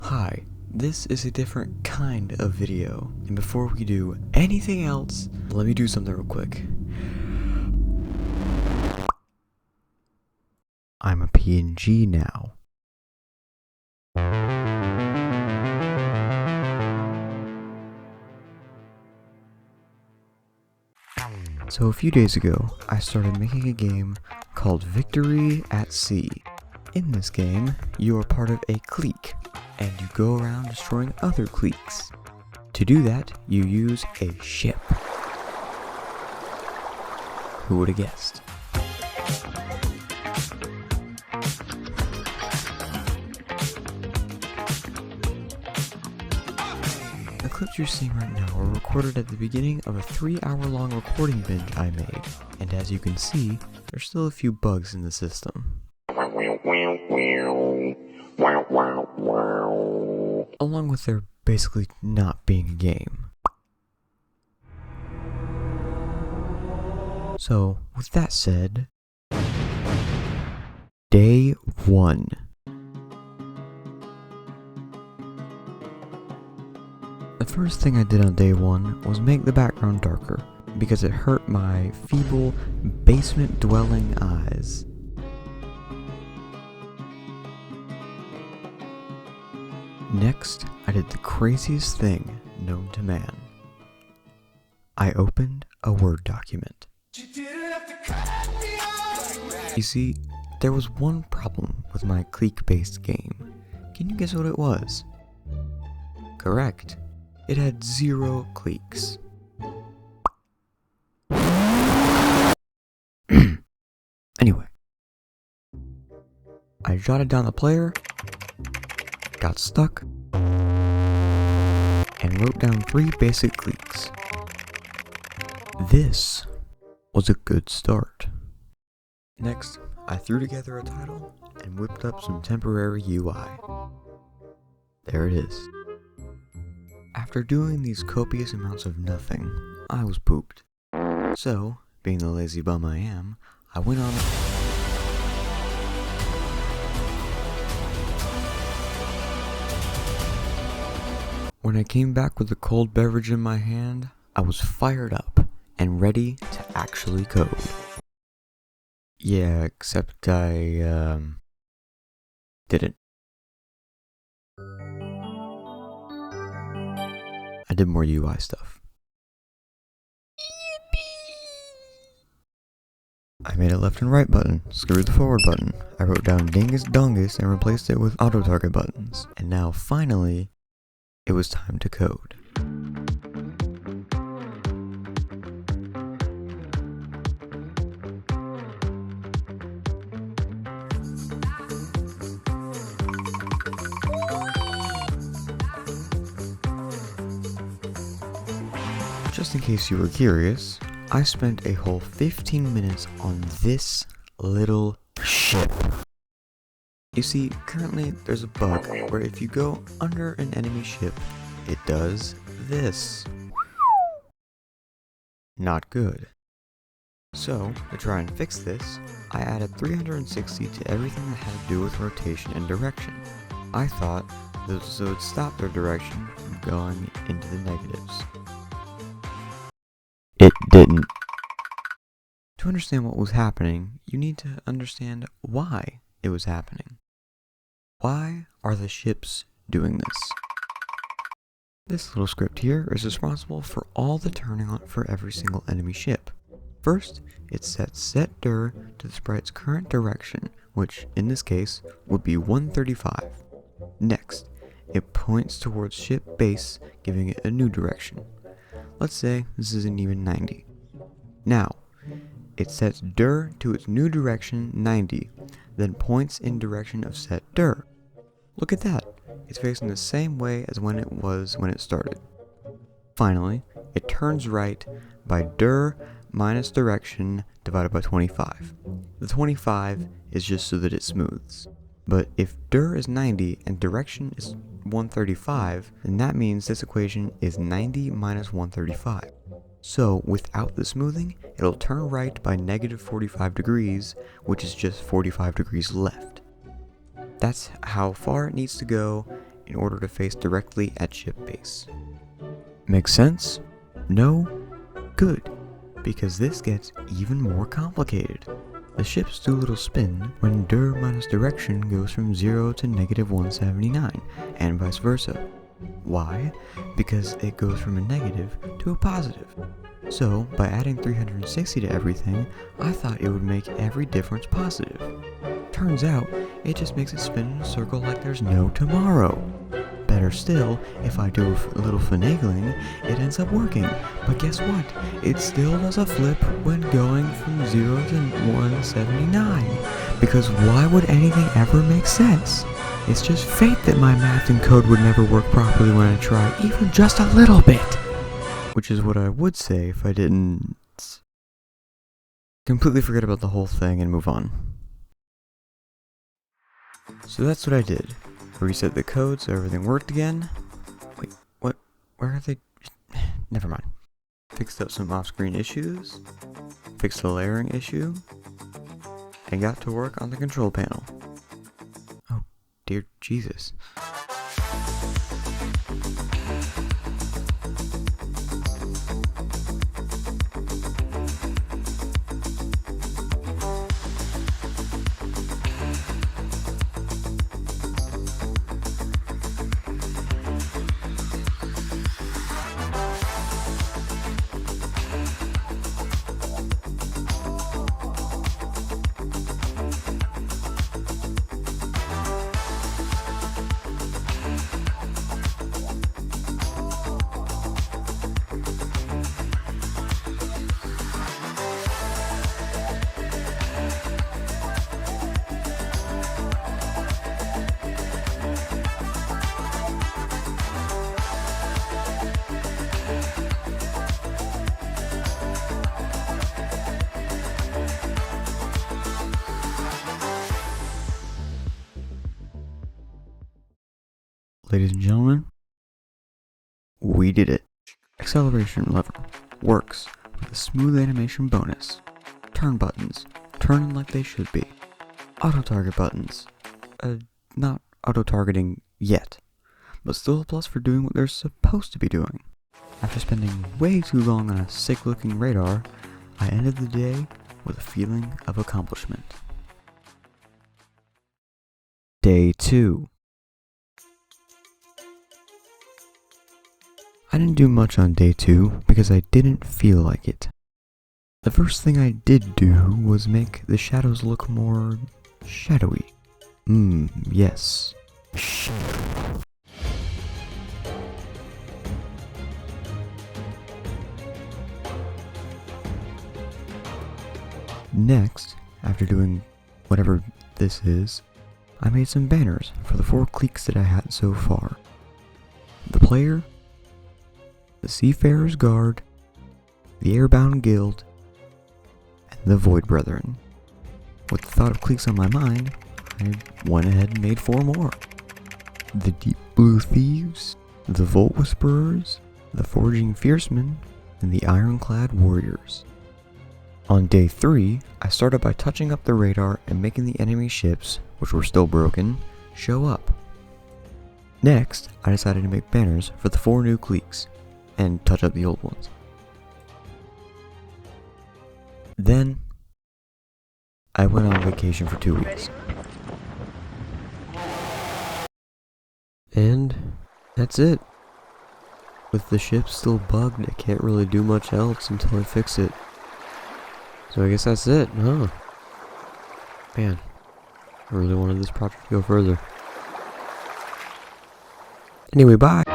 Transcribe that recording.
Hi, this is a different kind of video, and before we do anything else, let me do something real quick. I'm a PNG now. So a few days ago, I started making a game called Victory at Sea. In this game, you are part of a clique, and you go around destroying other cliques. To do that, you use a ship. Who would have guessed? The clips you're seeing right now were recorded at the beginning of a 3-hour-long recording binge I made, and as you can see, there's still a few bugs in the system. Along with there basically not being a game. So, with that said, Day 1. The first thing I did on Day 1 was make the background darker, because it hurt my feeble, basement-dwelling eyes. Next, I did the craziest thing known to man. I opened a Word document. You see, there was one problem with my clique-based game. Can you guess what it was? Correct. It had 0 cliques. Anyway, I jotted down the player, got stuck, and wrote down 3 basic cliques. This was a good start. Next, I threw together a title and whipped up some temporary UI. There it is. After doing these copious amounts of nothing, I was pooped. So, being the lazy bum I am, I went on. When I came back with a cold beverage in my hand, I was fired up and ready to actually code. Yeah, except I, didn't. I did more UI stuff. I made a left and right button, screwed the forward button. I wrote down Dingus Dungus and replaced it with auto target buttons. And now finally, it was time to code. Just in case you were curious, I spent a whole 15 minutes on this little ship. You see, currently there's a bug where if you go under an enemy ship, it does this. Not good. So, to try and fix this, I added 360 to everything that had to do with rotation and direction. I thought this would stop their direction from going into the negatives. It didn't. To understand what was happening, you need to understand why it was happening. Why are the ships doing this? This little script here is responsible for all the turning on for every single enemy ship. First, it sets setDir to the sprite's current direction, which in this case would be 135. Next, it points towards ship base, giving it a new direction. Let's say this is an even 90. Now, it sets dir to its new direction 90, then points in direction of set dir. Look at that, it's facing the same way as when it was when it started. Finally, it turns right by dir minus direction divided by 25. The 25 is just so that it smooths. But if dir is 90 and direction is 135, then that means this equation is 90 minus 135. So without the smoothing, it'll turn right by negative 45 degrees, which is just 45 degrees left. That's how far it needs to go in order to face directly at ship base. Makes sense? No? Good, because this gets even more complicated. The ships do a little spin when dir minus direction goes from 0 to -179, and vice versa. Why? Because it goes from a negative to a positive. So, by adding 360 to everything, I thought it would make every difference positive. Turns out, it just makes it spin in a circle like there's no tomorrow. Better still, if I do a little finagling, it ends up working. But guess what? It still does a flip when going from 0 to 179. Because why would anything ever make sense? It's just fate that my math and code would never work properly when I try, even just a little bit. Which is what I would say if I didn't completely forget about the whole thing and move on. So that's what I did. Reset the code so everything worked again. Wait, what? Where are they? Never mind. Fixed up some off-screen issues. Fixed the layering issue. And got to work on the control panel. Oh, dear Jesus. Ladies and gentlemen, we did it. Acceleration lever works with a smooth animation bonus. Turn buttons turn like they should be. Auto target buttons, not auto targeting yet, but still a plus for doing what they're supposed to be doing. After spending way too long on a sick looking radar, I ended the day with a feeling of accomplishment. Day 2. I didn't do much on day 2 because I didn't feel like it. The first thing I did do was make the shadows look more shadowy. Yes. Next, after doing whatever this is, I made some banners for the 4 cliques that I had so far. The Player, the Seafarer's Guard, the Airbound Guild, and the Void Brethren. With the thought of cliques on my mind, I went ahead and made 4 more. The Deep Blue Thieves, the Volt Whisperers, the Forging Fiercemen, and the Ironclad Warriors. On day 3, I started by touching up the radar and making the enemy ships, which were still broken, show up. Next, I decided to make banners for the 4 new cliques, and touch up the old ones. Then, I went on vacation for 2 weeks. And that's it. With the ship still bugged, I can't really do much else until I fix it. So I guess that's it, huh? Man, I really wanted this project to go further. Anyway, bye!